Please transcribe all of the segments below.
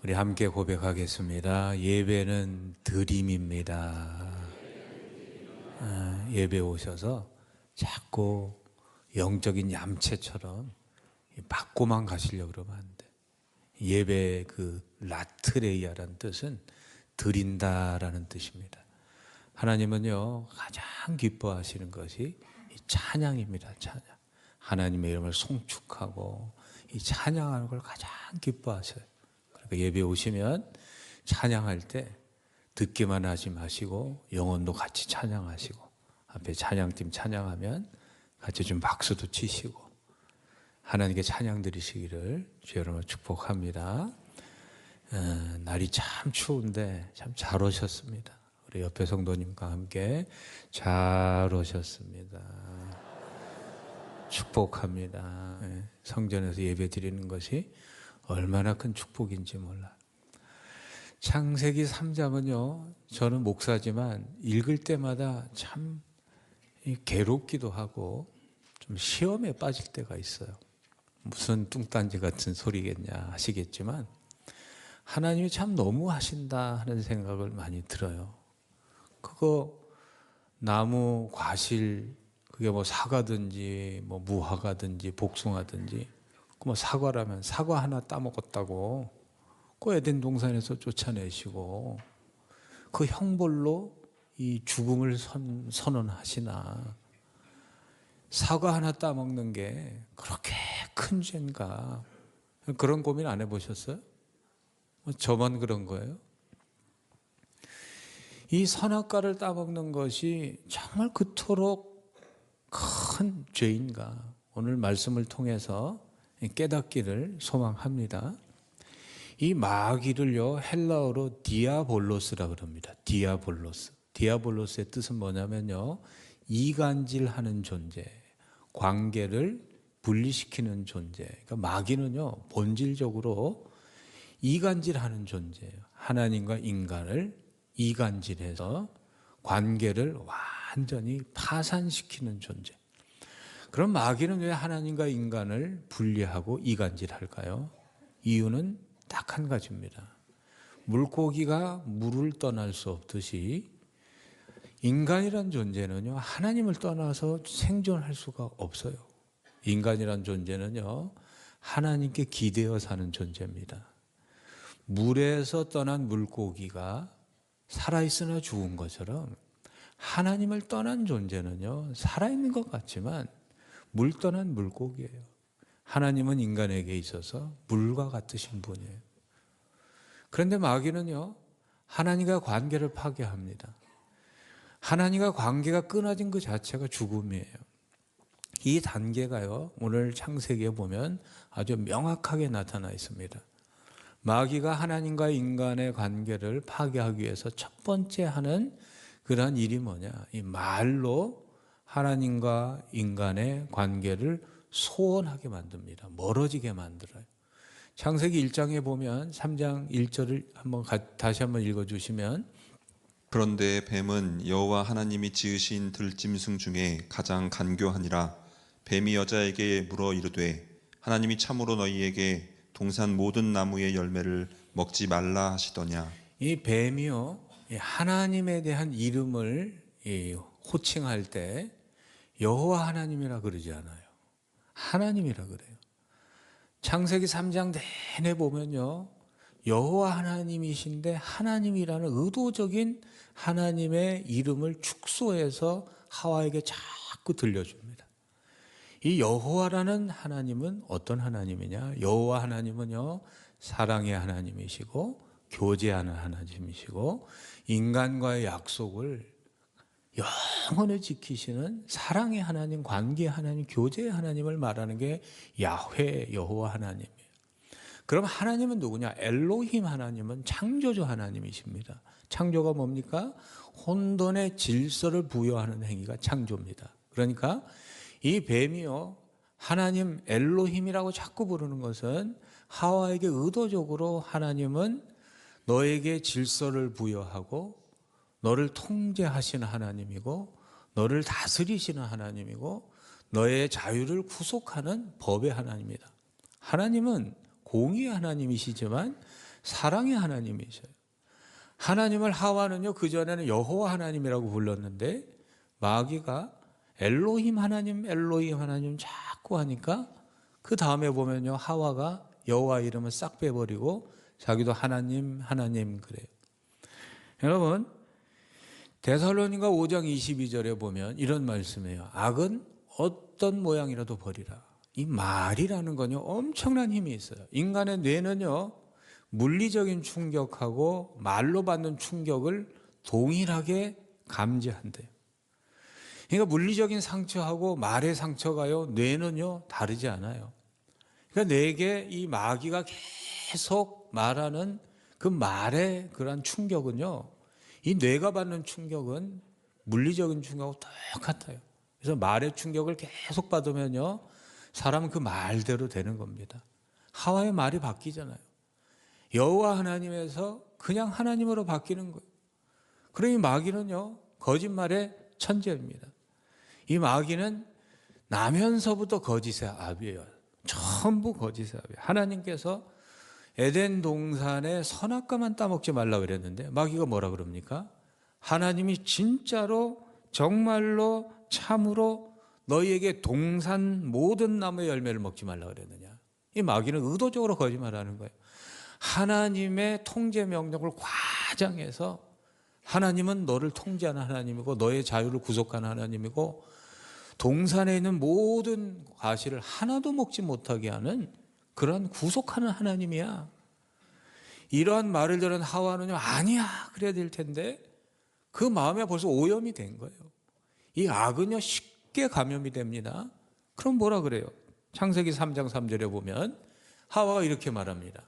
우리 함께 고백하겠습니다. 예배는 드림입니다. 예배 오셔서 자꾸 영적인 얌체처럼 받고만 가시려고 그러면 안 돼. 예배 그 라트레이아라는 뜻은 드린다라는 뜻입니다. 하나님은요 가장 기뻐하시는 것이 이 찬양입니다. 찬양. 하나님의 이름을 송축하고 이 찬양하는 걸 가장 기뻐하셔요. 그러니까 예배 오시면 찬양할 때 듣기만 하지 마시고 영혼도 같이 찬양하시고, 앞에 찬양팀 찬양하면 같이 좀 박수도 치시고 하나님께 찬양 드리시기를 주의 이름으로 축복합니다. 날이 참 추운데 참 잘 오셨습니다. 우리 옆에 성도님과 함께 잘 오셨습니다. 축복합니다. 성전에서 예배 드리는 것이 얼마나 큰 축복인지 몰라. 창세기 3장은요, 저는 목사지만 읽을 때마다 참 괴롭기도 하고 좀 시험에 빠질 때가 있어요. 무슨 뚱딴지 같은 소리겠냐 하시겠지만 하나님이 참 너무하신다 하는 생각을 많이 들어요. 그거 나무, 과실, 그게 뭐 사과든지 뭐 무화과든지 복숭아든지, 뭐 사과라면 사과 하나 따먹었다고 그 에덴 동산에서 쫓아내시고 그 형벌로 이 죽음을 선언하시나, 사과 하나 따먹는 게 그렇게 큰 죄인가? 그런 고민 안 해보셨어요? 저만 그런 거예요? 이 선악과를 따먹는 것이 정말 그토록 큰 죄인가? 오늘 말씀을 통해서 깨닫기를 소망합니다. 이 마귀를요 헬라어로 디아볼로스라 그럽니다. 디아볼로스의 뜻은 뭐냐면요, 이간질하는 존재, 관계를 분리시키는 존재. 그러니까 마귀는요 본질적으로 이간질하는 존재예요. 하나님과 인간을 이간질해서 관계를 완전히 파산시키는 존재. 그럼 마귀는 왜 하나님과 인간을 분리하고 이간질할까요? 이유는 딱 한 가지입니다. 물고기가 물을 떠날 수 없듯이 인간이란 존재는요 하나님을 떠나서 생존할 수가 없어요. 인간이란 존재는요 하나님께 기대어 사는 존재입니다. 물에서 떠난 물고기가 살아있으나 죽은 것처럼 하나님을 떠난 존재는요 살아있는 것 같지만 물 떠난 물고기예요. 하나님은 인간에게 있어서 물과 같으신 분이에요. 그런데 마귀는요 하나님과 관계를 파괴합니다. 하나님과 관계가 끊어진 그 자체가 죽음이에요. 이 단계가요 오늘 창세기에 보면 아주 명확하게 나타나 있습니다. 마귀가 하나님과 인간의 관계를 파괴하기 위해서 첫 번째 하는 그러한 일이 뭐냐, 이 말로 하나님과 인간의 관계를 소원하게 만듭니다. 멀어지게 만들어요. 창세기 1장에 보면 3장 1절을 다시 한번 읽어주시면, 그런데 뱀은 여호와 하나님이 지으신 들짐승 중에 가장 간교하니라. 뱀이 여자에게 물어 이르되 하나님이 참으로 너희에게 동산 모든 나무의 열매를 먹지 말라 하시더냐. 이 뱀이요 하나님에 대한 이름을 호칭할 때 여호와 하나님이라 그러지 않아요. 하나님이라 그래요. 창세기 3장 내내 보면요 여호와 하나님이신데 하나님이라는 의도적인 하나님의 이름을 축소해서 하와에게 자꾸 들려줍니다. 이 여호와라는 하나님은 어떤 하나님이냐, 여호와 하나님은요 사랑의 하나님이시고 교제하는 하나님이시고 인간과의 약속을 영원히 지키시는 사랑의 하나님, 관계의 하나님, 교제의 하나님을 말하는 게 야훼, 여호와 하나님이에요. 그럼 하나님은 누구냐? 엘로힘 하나님은 창조주 하나님이십니다. 창조가 뭡니까? 혼돈의 질서를 부여하는 행위가 창조입니다. 그러니까 이 뱀이요 하나님 엘로힘이라고 자꾸 부르는 것은 하와에게 의도적으로 하나님은 너에게 질서를 부여하고 너를 통제하시는 하나님이고 너를 다스리시는 하나님이고 너의 자유를 구속하는 법의 하나님이다. 하나님은 공의의 하나님이시지만 사랑의 하나님이셔요. 하나님을 하와는요, 그전에는 여호와 하나님이라고 불렀는데 마귀가 엘로힘 하나님, 엘로힘 하나님 자꾸 하니까 그 다음에 보면요, 하와가 여호와 이름을 싹 빼버리고 자기도 하나님, 하나님 그래요. 여러분, 데살로니가 5장 22절에 보면 이런 말씀이에요. 악은 어떤 모양이라도 버리라. 이 말이라는 건요, 엄청난 힘이 있어요. 인간의 뇌는요, 물리적인 충격하고 말로 받는 충격을 동일하게 감지한대요. 그러니까 물리적인 상처하고 말의 상처가요, 뇌는요, 다르지 않아요. 그러니까 내게 이 마귀가 계속 말하는 그 말의 그런 충격은요, 이 뇌가 받는 충격은 물리적인 충격하고 똑같아요. 그래서 말의 충격을 계속 받으면요, 사람은 그 말대로 되는 겁니다. 하와의 말이 바뀌잖아요. 여호와 하나님에서 그냥 하나님으로 바뀌는 거예요. 그러니 마귀는요, 거짓말의 천재입니다. 이 마귀는 나면서부터 거짓의 아비예요. 전부 거짓의 아비예요. 하나님께서 에덴 동산에 선악과만 따먹지 말라 그랬는데 마귀가 뭐라 그럽니까? 하나님이 진짜로 정말로 참으로 너희에게 동산 모든 나무의 열매를 먹지 말라 그랬느냐? 이 마귀는 의도적으로 거짓말하는 거예요. 하나님의 통제 명령을 과장해서 하나님은 너를 통제하는 하나님이고 너의 자유를 구속하는 하나님이고 동산에 있는 모든 과실을 하나도 먹지 못하게 하는 그런 구속하는 하나님이야. 이러한 말을 들은 하와는요, 아니야 그래야 될 텐데 그 마음에 벌써 오염이 된 거예요. 이 악은요, 쉽게 감염이 됩니다. 그럼 뭐라 그래요? 창세기 3장 3절에 보면 하와가 이렇게 말합니다.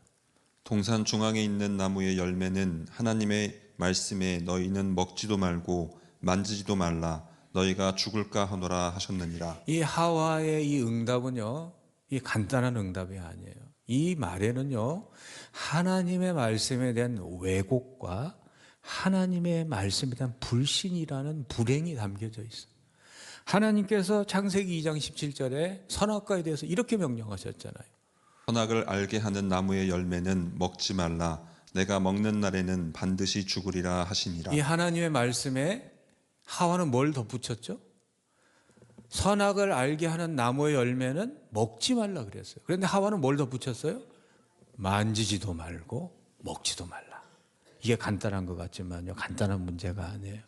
동산 중앙에 있는 나무의 열매는 하나님의 말씀에 너희는 먹지도 말고 만지지도 말라 너희가 죽을까 하노라 하셨느니라. 이 하와의 이 응답은요, 이 간단한 응답이 아니에요. 이 말에는요, 하나님의 말씀에 대한 왜곡과 하나님의 말씀에 대한 불신이라는 불행이 담겨져 있어요. 하나님께서 창세기 2장 17절에 선악과에 대해서 이렇게 명령하셨잖아요. 선악을 알게 하는 나무의 열매는 먹지 말라 내가 먹는 날에는 반드시 죽으리라 하시니라. 이 하나님의 말씀에 하와는 뭘 덧붙였죠? 선악을 알게 하는 나무의 열매는 먹지 말라 그랬어요. 그런데 하와는 뭘 덧붙였어요? 만지지도 말고 먹지도 말라. 이게 간단한 것 같지만요, 간단한 문제가 아니에요.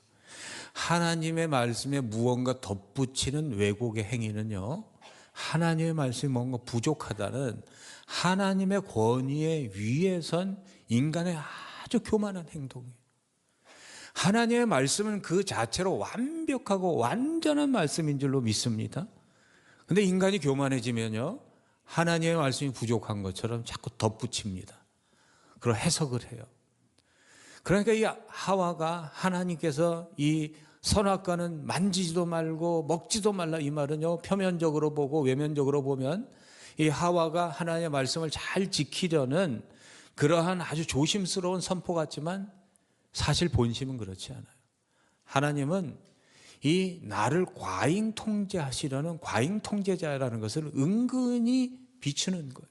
하나님의 말씀에 무언가 덧붙이는 왜곡의 행위는요, 하나님의 말씀이 뭔가 부족하다는 하나님의 권위에 위에선 인간의 아주 교만한 행동이에요. 하나님의 말씀은 그 자체로 완벽하고 완전한 말씀인 줄로 믿습니다. 그런데 인간이 교만해지면요, 하나님의 말씀이 부족한 것처럼 자꾸 덧붙입니다. 그리고 해석을 해요. 그러니까 이 하와가 하나님께서 이 선악과는 만지지도 말고 먹지도 말라 이 말은요, 표면적으로 보고 외면적으로 보면 이 하와가 하나님의 말씀을 잘 지키려는 그러한 아주 조심스러운 선포 같지만 사실 본심은 그렇지 않아요. 하나님은 이 나를 과잉 통제하시려는 과잉 통제자라는 것을 은근히 비추는 거예요.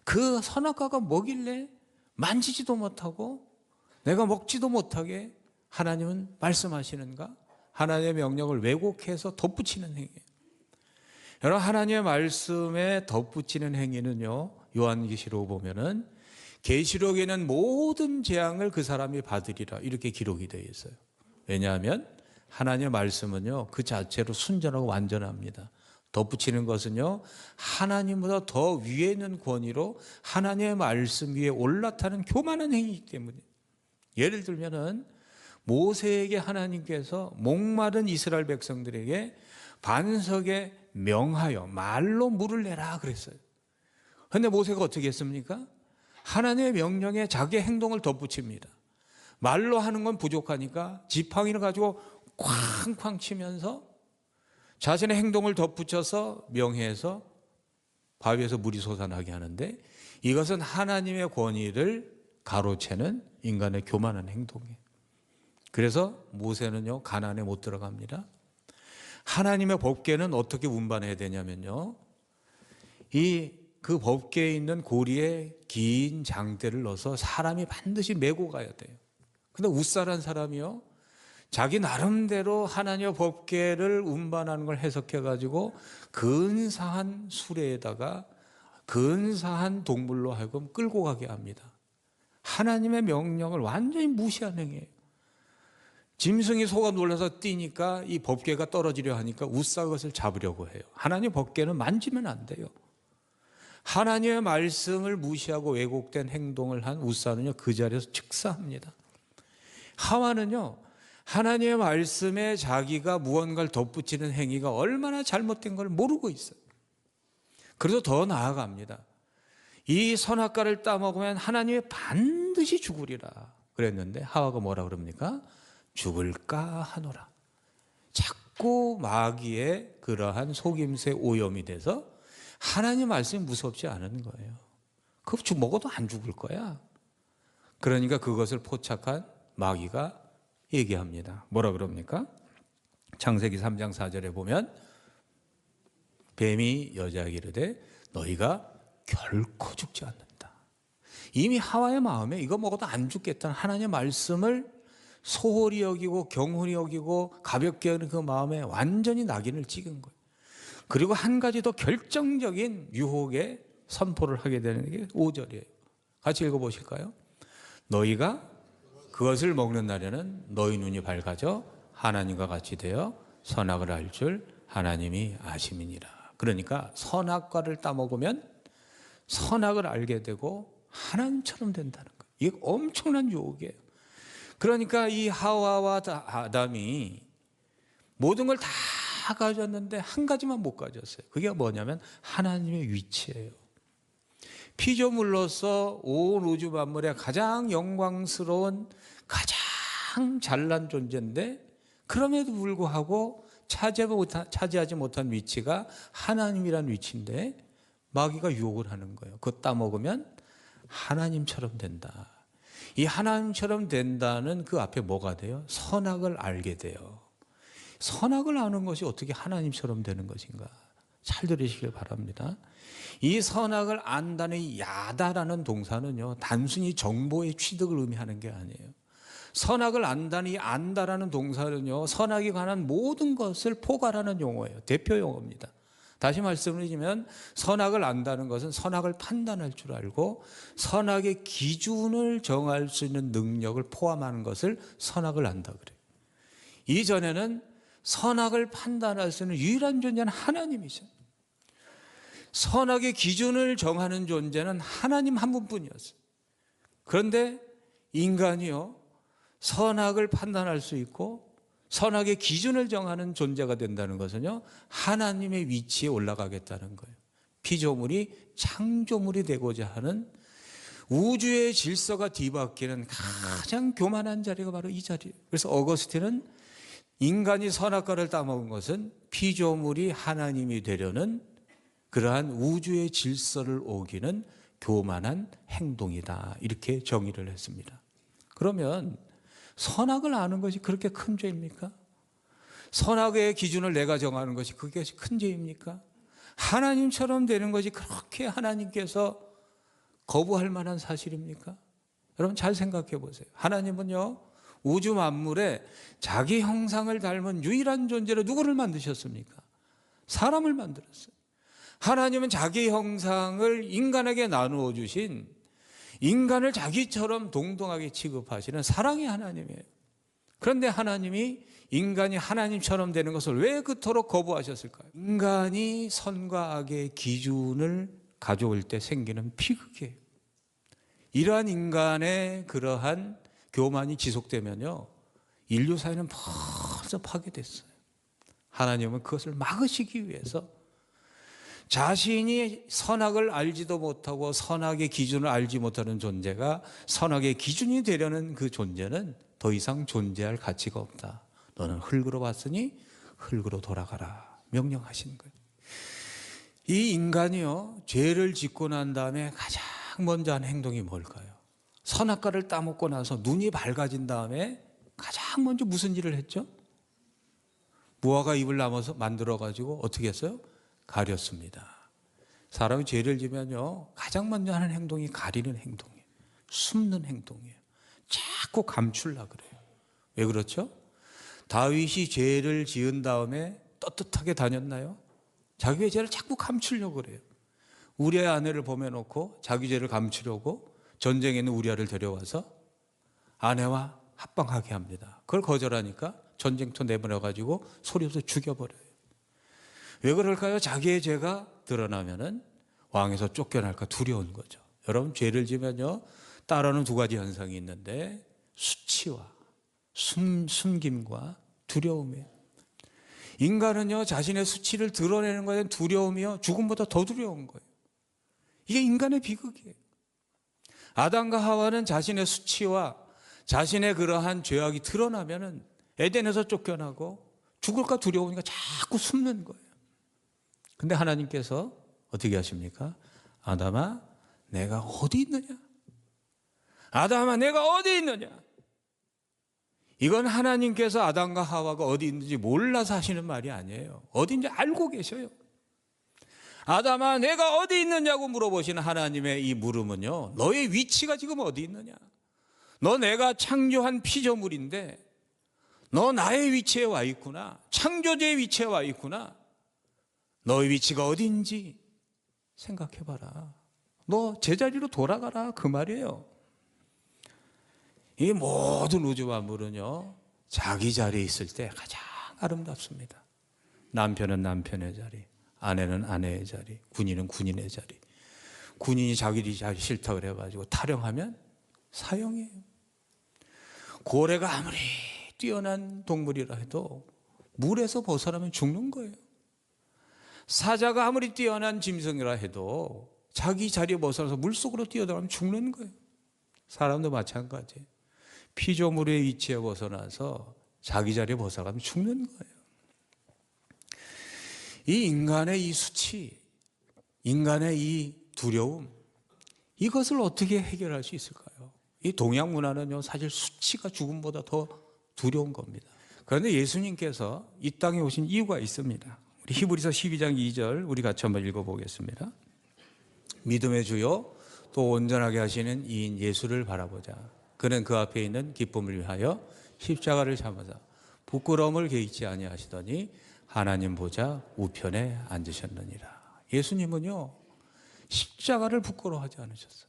그 선악과가 뭐길래 만지지도 못하고 내가 먹지도 못하게 하나님은 말씀하시는가? 하나님의 명령을 왜곡해서 덧붙이는 행위예요. 여러분, 하나님의 말씀에 덧붙이는 행위는요, 요한계시록 보면은 계시록에는 모든 재앙을 그 사람이 받으리라 이렇게 기록이 되어 있어요. 왜냐하면 하나님의 말씀은요, 그 자체로 순전하고 완전합니다. 덧붙이는 것은요, 하나님보다 더 위에 있는 권위로 하나님의 말씀 위에 올라타는 교만한 행위이기 때문에. 예를 들면은 모세에게 하나님께서 목마른 이스라엘 백성들에게 반석에 명하여 말로 물을 내라 그랬어요. 그런데 모세가 어떻게 했습니까? 하나님의 명령에 자기의 행동을 덧붙입니다. 말로 하는 건 부족하니까 지팡이를 가지고 쾅쾅 치면서 자신의 행동을 덧붙여서 명해서 바위에서 물이 솟아나게 하는데, 이것은 하나님의 권위를 가로채는 인간의 교만한 행동이에요. 그래서 모세는요, 가나안에 못 들어갑니다. 하나님의 법궤는 어떻게 운반해야 되냐면요, 이 그 법궤에 있는 고리에 긴 장대를 넣어서 사람이 반드시 메고 가야 돼요. 근데 웃사란 사람이요, 자기 나름대로 하나님의 법궤를 운반하는 걸 해석해 가지고 근사한 수레에다가 근사한 동물로 하여금 끌고 가게 합니다. 하나님의 명령을 완전히 무시한 행위예요. 짐승이 속아 놀라서 뛰니까 이 법궤가 떨어지려 하니까 웃사 그것을 잡으려고 해요. 하나님 법궤는 만지면 안 돼요. 하나님의 말씀을 무시하고 왜곡된 행동을 한 웃사는요, 그 자리에서 즉사합니다. 하와는요, 하나님의 말씀에 자기가 무언가를 덧붙이는 행위가 얼마나 잘못된 걸 모르고 있어요. 그래서 더 나아갑니다. 이 선악과를 따먹으면 하나님이 반드시 죽으리라 그랬는데 하와가 뭐라 그럽니까? 죽을까 하노라. 자꾸 마귀의 그러한 속임수에 오염이 돼서 하나님 말씀이 무섭지 않은 거예요. 그거 먹어도 안 죽을 거야. 그러니까 그것을 포착한 마귀가 얘기합니다. 뭐라 그럽니까? 창세기 3장 4절에 보면 뱀이 여자에게 이르되 너희가 결코 죽지 않는다. 이미 하와의 마음에 이거 먹어도 안 죽겠다는 하나님의 말씀을 소홀히 여기고 경홀히 여기고 가볍게 하는 그 마음에 완전히 낙인을 찍은 거예요. 그리고 한 가지 더 결정적인 유혹의 선포를 하게 되는 게 5절이에요. 같이 읽어보실까요? 너희가 그것을 먹는 날에는 너희 눈이 밝아져 하나님과 같이 되어 선악을 알 줄 하나님이 아심이니라. 그러니까 선악과를 따먹으면 선악을 알게 되고 하나님처럼 된다는 거예요. 이게 엄청난 유혹이에요. 그러니까 이 하와와 아담이 모든 걸 다 가졌는데 한 가지만 못 가졌어요. 그게 뭐냐면 하나님의 위치예요. 피조물로서 온 우주 만물의 가장 영광스러운 가장 잘난 존재인데 그럼에도 불구하고 차지하지 못한 위치가 하나님이란 위치인데 마귀가 유혹을 하는 거예요. 그거 따먹으면 하나님처럼 된다. 이 하나님처럼 된다는 그 앞에 뭐가 돼요? 선악을 알게 돼요. 선악을 아는 것이 어떻게 하나님처럼 되는 것인가? 잘 들으시길 바랍니다. 이 선악을 안다는 이 야다라는 동사는요, 단순히 정보의 취득을 의미하는 게 아니에요. 선악을 안다는 이 안다라는 동사는요, 선악에 관한 모든 것을 포괄하는 용어예요. 대표 용어입니다. 다시 말씀드리면 선악을 안다는 것은 선악을 판단할 줄 알고 선악의 기준을 정할 수 있는 능력을 포함하는 것을 선악을 안다 그래요. 이전에는 선악을 판단할 수 있는 유일한 존재는 하나님이죠. 선악의 기준을 정하는 존재는 하나님 한 분뿐이었어요. 그런데 인간이요, 선악을 판단할 수 있고 선악의 기준을 정하는 존재가 된다는 것은요, 하나님의 위치에 올라가겠다는 거예요. 피조물이 창조물이 되고자 하는 우주의 질서가 뒤바뀌는 가장 교만한 자리가 바로 이 자리예요. 그래서 어거스틴은 인간이 선악과를 따먹은 것은 피조물이 하나님이 되려는 그러한 우주의 질서를 어기는 교만한 행동이다. 이렇게 정의를 했습니다. 그러면 선악을 아는 것이 그렇게 큰 죄입니까? 선악의 기준을 내가 정하는 것이 그게 큰 죄입니까? 하나님처럼 되는 것이 그렇게 하나님께서 거부할 만한 사실입니까? 여러분 잘 생각해 보세요. 하나님은요, 우주 만물에 자기 형상을 닮은 유일한 존재로 누구를 만드셨습니까? 사람을 만들었어요. 하나님은 자기 형상을 인간에게 나누어 주신 인간을 자기처럼 동등하게 취급하시는 사랑의 하나님이에요. 그런데 하나님이 인간이 하나님처럼 되는 것을 왜 그토록 거부하셨을까요? 인간이 선과 악의 기준을 가져올 때 생기는 비극이에요. 이러한 인간의 그러한 교만이 지속되면요, 인류 사회는 벌써 파괴됐어요. 하나님은 그것을 막으시기 위해서 자신이 선악을 알지도 못하고 선악의 기준을 알지 못하는 존재가 선악의 기준이 되려는 그 존재는 더 이상 존재할 가치가 없다. 너는 흙으로 왔으니 흙으로 돌아가라 명령하신 거예요. 이 인간이요, 죄를 짓고 난 다음에 가장 먼저 한 행동이 뭘까요? 선악과를 따먹고 나서 눈이 밝아진 다음에 가장 먼저 무슨 일을 했죠? 무화과 잎을 남아서 만들어가지고 어떻게 했어요? 가렸습니다. 사람이 죄를 지면요, 가장 먼저 하는 행동이 가리는 행동이에요. 숨는 행동이에요. 자꾸 감추려고 그래요. 왜 그렇죠? 다윗이 죄를 지은 다음에 떳떳하게 다녔나요? 자기의 죄를 자꾸 감추려고 그래요. 우리아의 아내를 범해놓고 자기 죄를 감추려고 전쟁에 있는 우리아를 데려와서 아내와 합방하게 합니다. 그걸 거절하니까 전쟁터 내보내가지고 소리 없어 죽여버려요. 왜 그럴까요? 자기의 죄가 드러나면은 왕에서 쫓겨날까 두려운 거죠. 여러분, 죄를 지면요, 따라오는 두 가지 현상이 있는데 수치와 숨김과 두려움이에요. 인간은요, 자신의 수치를 드러내는 것에 두려움이요, 죽음보다 더 두려운 거예요. 이게 인간의 비극이에요. 아담과 하와는 자신의 수치와 자신의 그러한 죄악이 드러나면은 에덴에서 쫓겨나고 죽을까 두려우니까 자꾸 숨는 거예요. 근데 하나님께서 어떻게 하십니까? 아담아, 내가 어디 있느냐? 아담아, 내가 어디 있느냐? 이건 하나님께서 아담과 하와가 어디 있는지 몰라서 하시는 말이 아니에요. 어딘지 알고 계셔요. 아담아, 내가 어디 있느냐고 물어보시는 하나님의 이 물음은요, 너의 위치가 지금 어디 있느냐? 너 내가 창조한 피조물인데 너 나의 위치에 와 있구나. 창조주의 위치에 와 있구나. 너의 위치가 어딘지 생각해봐라. 너 제자리로 돌아가라, 그 말이에요. 이 모든 우주 만물은요, 자기 자리에 있을 때 가장 아름답습니다. 남편은 남편의 자리, 아내는 아내의 자리, 군인은 군인의 자리. 군인이 자기 자리 싫다 그래가지고 타령하면 사형이에요. 고래가 아무리 뛰어난 동물이라 해도 물에서 벗어나면 죽는 거예요. 사자가 아무리 뛰어난 짐승이라 해도 자기 자리에 벗어나서 물속으로 뛰어들어가면 죽는 거예요. 사람도 마찬가지예요. 피조물의 위치에 벗어나서 자기 자리에 벗어나면 죽는 거예요. 이 인간의 이 수치, 인간의 이 두려움, 이것을 어떻게 해결할 수 있을까요? 이 동양 문화는요, 사실 수치가 죽음보다 더 두려운 겁니다. 그런데 예수님께서 이 땅에 오신 이유가 있습니다. 우리 히브리서 12장 2절 우리 같이 한번 읽어보겠습니다. 믿음의 주요 또 온전하게 하시는 이인 예수를 바라보자. 그는 그 앞에 있는 기쁨을 위하여 십자가를 참으사 부끄러움을 개의치 아니하시더니 하나님 보좌 우편에 앉으셨느니라. 예수님은요, 십자가를 부끄러워하지 않으셨어요.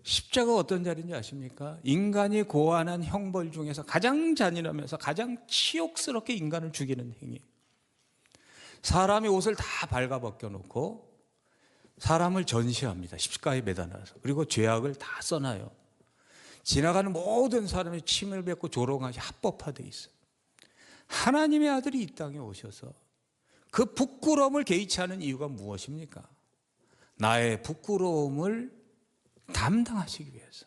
십자가가 어떤 자리인지 아십니까? 인간이 고안한 형벌 중에서 가장 잔인하면서 가장 치욕스럽게 인간을 죽이는 행위. 사람이 옷을 다 발가벗겨 놓고 사람을 전시합니다. 십자가에 매달아서. 그리고 죄악을 다 써놔요. 지나가는 모든 사람이 침을 뱉고 조롱하시 합법화되어 있어요. 하나님의 아들이 이 땅에 오셔서 그 부끄러움을 개의치 않은 이유가 무엇입니까? 나의 부끄러움을 담당하시기 위해서.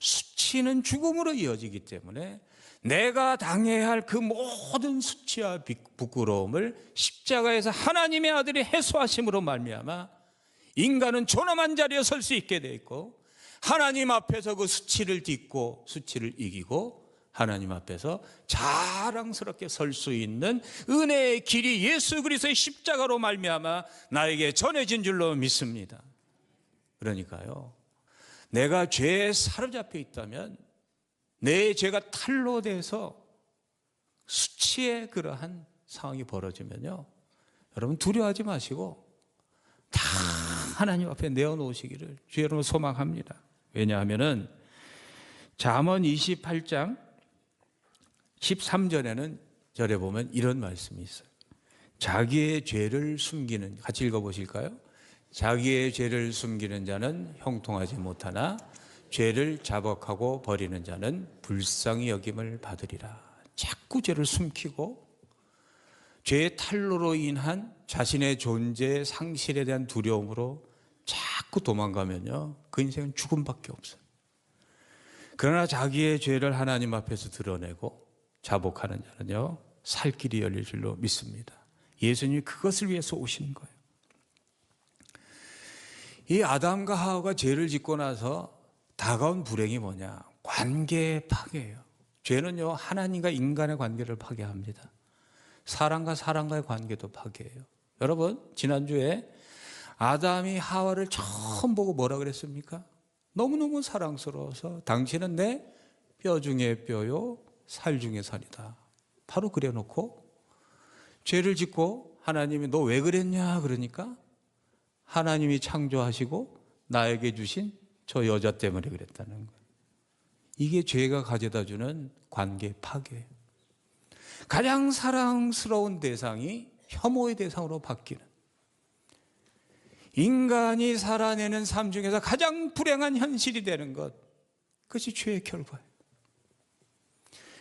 수치는 죽음으로 이어지기 때문에 내가 당해야 할 그 모든 수치와 부끄러움을 십자가에서 하나님의 아들이 해소하심으로 말미암아 인간은 존엄한 자리에 설 수 있게 돼 있고, 하나님 앞에서 그 수치를 딛고 수치를 이기고 하나님 앞에서 자랑스럽게 설 수 있는 은혜의 길이 예수 그리스도의 십자가로 말미암아 나에게 전해진 줄로 믿습니다. 그러니까요, 내가 죄에 사로잡혀 있다면 내 죄가 탈로 돼서 수치의 그러한 상황이 벌어지면요, 여러분 두려워하지 마시고 다 하나님 앞에 내어놓으시기를 주의 이름으로 소망합니다. 왜냐하면은 잠언 28장 13절에는 절에 보면 이런 말씀이 있어요. 자기의 죄를 숨기는, 같이 읽어보실까요? 자기의 죄를 숨기는 자는 형통하지 못하나 죄를 자복하고 버리는 자는 불쌍히 여김을 받으리라. 자꾸 죄를 숨기고 죄의 탈로로 인한 자신의 존재의 상실에 대한 두려움으로 자꾸 도망가면요, 그 인생은 죽음밖에 없어요. 그러나 자기의 죄를 하나님 앞에서 드러내고 자복하는 자는요, 살 길이 열릴 줄로 믿습니다. 예수님이 그것을 위해서 오신 거예요. 이 아담과 하와가 죄를 짓고 나서 다가온 불행이 뭐냐? 관계 파괴예요. 죄는요, 하나님과 인간의 관계를 파괴합니다. 사람과 사람과의 관계도 파괴해요. 여러분, 지난주에 아담이 하와를 처음 보고 뭐라 그랬습니까? 너무너무 사랑스러워서 당신은 내 뼈 중에 뼈요 살 중에 살이다. 바로 그래놓고 죄를 짓고 하나님이 너 왜 그랬냐 그러니까 하나님이 창조하시고 나에게 주신 저 여자 때문에 그랬다는 거예요. 이게 죄가 가져다주는 관계 파괴. 가장 사랑스러운 대상이 혐오의 대상으로 바뀌는, 인간이 살아내는 삶 중에서 가장 불행한 현실이 되는 것, 그것이 죄의 결과예요.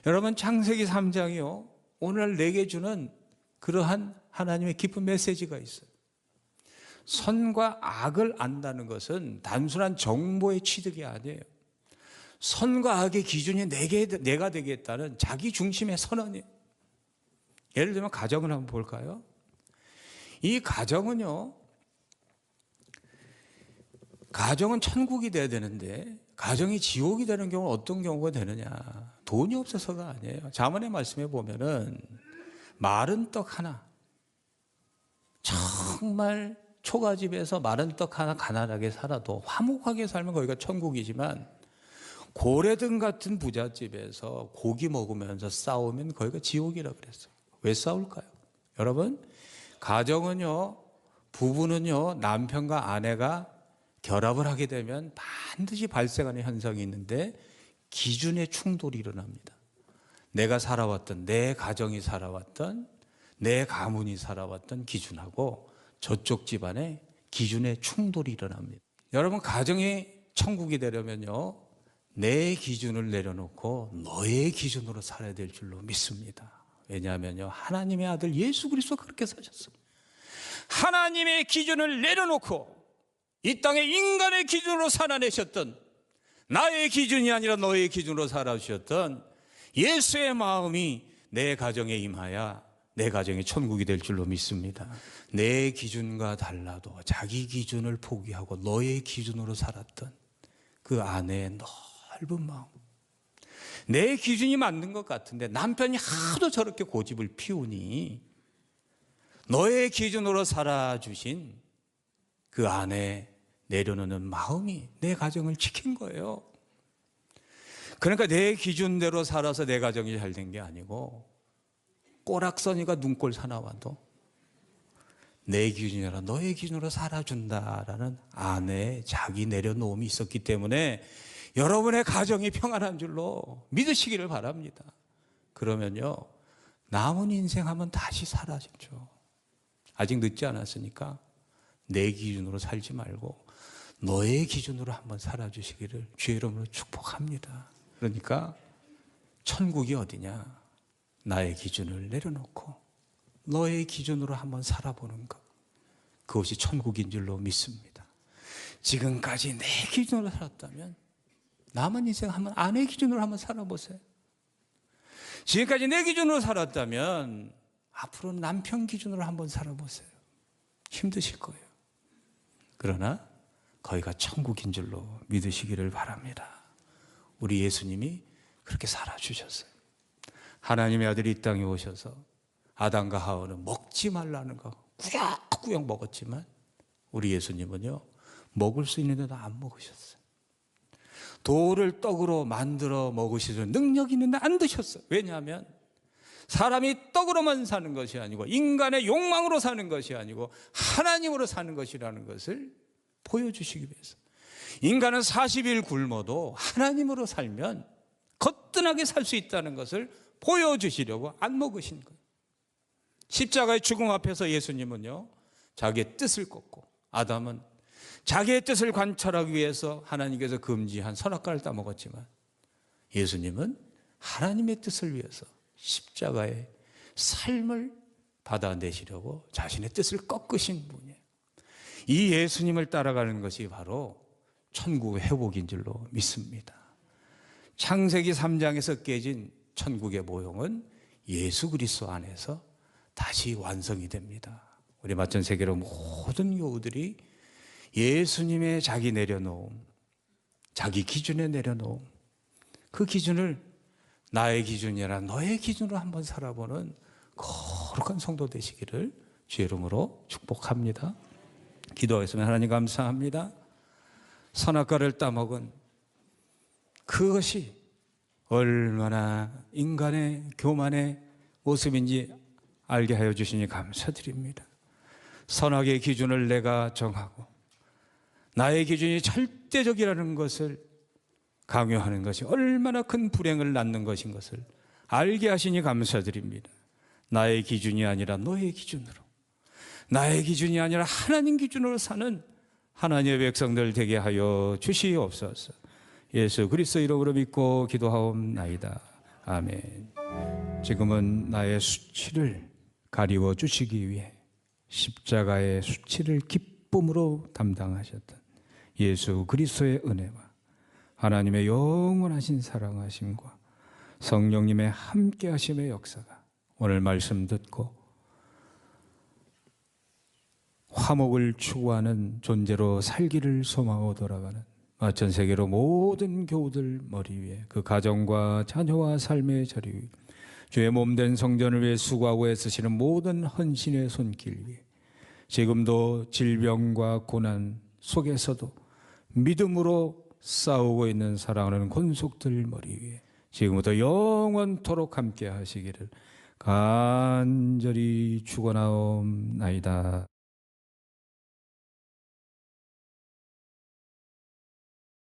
여러분, 창세기 3장이요 오늘 내게 주는 그러한 하나님의 깊은 메시지가 있어요. 선과 악을 안다는 것은 단순한 정보의 취득이 아니에요. 선과 악의 기준이 내가 되겠다는 자기 중심의 선언이에요. 예를 들면 가정을 한번 볼까요? 이 가정은요, 가정은 천국이 돼야 되는데 가정이 지옥이 되는 경우는 어떤 경우가 되느냐? 돈이 없어서가 아니에요. 자문의 말씀에 보면은 마른 떡 하나, 정말 초가집에서 마른 떡 하나 가난하게 살아도 화목하게 살면 거기가 천국이지만, 고래등 같은 부잣집에서 고기 먹으면서 싸우면 거기가 지옥이라고 그랬어요. 왜 싸울까요? 여러분, 가정은요, 부부는요, 남편과 아내가 결합을 하게 되면 반드시 발생하는 현상이 있는데 기준의 충돌이 일어납니다. 내가 살아왔던, 내 가정이 살아왔던, 내 가문이 살아왔던 기준하고 저쪽 집안의 기준의 충돌이 일어납니다. 여러분, 가정이 천국이 되려면요, 내 기준을 내려놓고 너의 기준으로 살아야 될 줄로 믿습니다. 왜냐하면요, 하나님의 아들 예수 그리스도가 그렇게 사셨어요. 하나님의 기준을 내려놓고 이 땅에 인간의 기준으로 살아내셨던, 나의 기준이 아니라 너의 기준으로 살아주셨던 예수의 마음이 내 가정에 임하여 내 가정이 천국이 될 줄로 믿습니다. 내 기준과 달라도 자기 기준을 포기하고 너의 기준으로 살았던 그 아내의 넓은 마음. 내 기준이 맞는 것 같은데 남편이 하도 저렇게 고집을 피우니 너의 기준으로 살아주신 그 아내 내려놓는 마음이 내 가정을 지킨 거예요. 그러니까 내 기준대로 살아서 내 가정이 잘 된 게 아니고, 꼬락서니가 눈꼴 사나워도 내 기준이 아니라 너의 기준으로 살아준다라는 아내의 자기 내려놓음이 있었기 때문에 여러분의 가정이 평안한 줄로 믿으시기를 바랍니다. 그러면요, 남은 인생 한번 다시 살아주죠. 아직 늦지 않았으니까 내 기준으로 살지 말고 너의 기준으로 한번 살아주시기를 주의 이름으로 축복합니다. 그러니까 천국이 어디냐? 나의 기준을 내려놓고 너의 기준으로 한번 살아보는 것, 그것이 천국인 줄로 믿습니다. 지금까지 내 기준으로 살았다면 남은 인생 한번 아내 기준으로 한번 살아보세요. 지금까지 내 기준으로 살았다면 앞으로 남편 기준으로 한번 살아보세요. 힘드실 거예요. 그러나 거기가 천국인 줄로 믿으시기를 바랍니다. 우리 예수님이 그렇게 살아주셨어요. 하나님의 아들이 이 땅에 오셔서 아담과 하와는 먹지 말라는 거 꾸역꾸역 먹었지만 우리 예수님은요, 먹을 수 있는데도 안 먹으셨어요. 돌을 떡으로 만들어 먹으시는 능력이 있는데 안 드셨어요. 왜냐하면 사람이 떡으로만 사는 것이 아니고 인간의 욕망으로 사는 것이 아니고 하나님으로 사는 것이라는 것을 보여주시기 위해서. 인간은 40일 굶어도 하나님으로 살면 거뜬하게 살 수 있다는 것을 보여주시려고 안 먹으신 거예요. 십자가의 죽음 앞에서 예수님은요, 자기의 뜻을 꺾고, 아담은 자기의 뜻을 관철하기 위해서 하나님께서 금지한 선악과를 따먹었지만 예수님은 하나님의 뜻을 위해서 십자가의 삶을 받아내시려고 자신의 뜻을 꺾으신 분이에요. 이 예수님을 따라가는 것이 바로 천국의 회복인 줄로 믿습니다. 창세기 3장에서 깨진 천국의 모형은 예수 그리스도 안에서 다시 완성이 됩니다. 우리 마천 세계로 모든 교우들이 예수님의 자기 내려놓음, 자기 기준에 내려놓음, 그 기준을 나의 기준이 아니라 너의 기준으로 한번 살아보는 거룩한 성도 되시기를 주의 이름으로 축복합니다. 기도하겠습니다. 하나님 감사합니다. 선악과를 따먹은 그것이 얼마나 인간의 교만의 모습인지 알게 하여 주시니 감사드립니다. 선악의 기준을 내가 정하고 나의 기준이 절대적이라는 것을 강요하는 것이 얼마나 큰 불행을 낳는 것인 것을 알게 하시니 감사드립니다. 나의 기준이 아니라 너의 기준으로, 나의 기준이 아니라 하나님 기준으로 사는 하나님의 백성들 되게 하여 주시옵소서. 예수 그리스도 이름으로 믿고 기도하옵나이다. 아멘. 지금은 나의 수치를 가리워 주시기 위해 십자가의 수치를 기쁨으로 담당하셨던 예수 그리스도의 은혜와 하나님의 영원하신 사랑하심과 성령님의 함께하심의 역사가 오늘 말씀 듣고 화목을 추구하는 존재로 살기를 소망하고 돌아가는 전 세계로 모든 교우들 머리 위에 그 가정과 자녀와 삶의 자리 위에 주의 몸된 성전을 위해 수고하고 애쓰시는 모든 헌신의 손길 위에 지금도 질병과 고난 속에서도 믿음으로 싸우고 있는 사랑하는 권속들 머리 위에 지금부터 영원토록 함께 하시기를 간절히 축원하옵나이다.